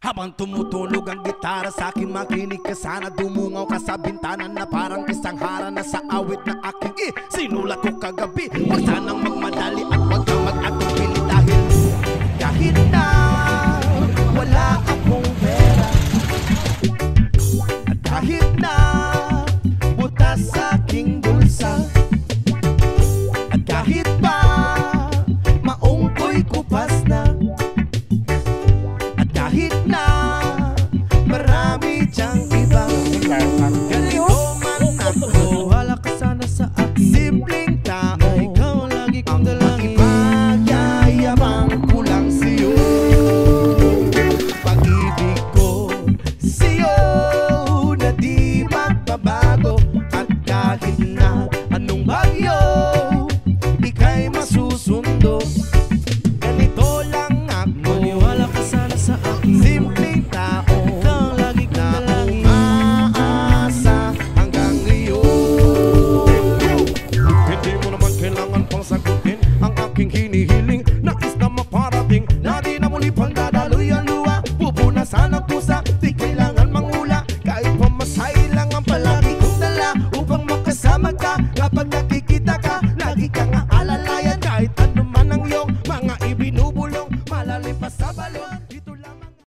Habang tumutunog ang gitara sa akin, makinig ka sana. Dumungaw ka sa bintana na parang isang harana sa awit na aking sinulat ko kagabi. Huwag sanang magmadali at huwag kang mag-atupili dahil kahit na wala akong pera, at kahit na butas sa aking bulsa, at kahit pa maong ko'y kupas na, at kahit na marami diyang iba, ganito man ako, wala ka sana sa akin. Simpleng tao, ikaw lagi kong dalangin. Magyayabang ko lang sa'yo, pag-ibig ko sa'yo na di magbabago. At kahit na anong bagyo ika'y masusundo, ganito lang ako, maniwala ka sana sa akin. Simpleng tao, ikaw lagi kong dalangin. Umaasa hanggang ngayon. Hindi mo naman kailangan pang sagutin ang aking hinihiling. Nais na maparating na di na muli pang dadaloy ang luha. Pupunasan ang pusa, di kailangan mangula. Kahit pamasahe lang ang palagi kong dala upang makasama ka kapag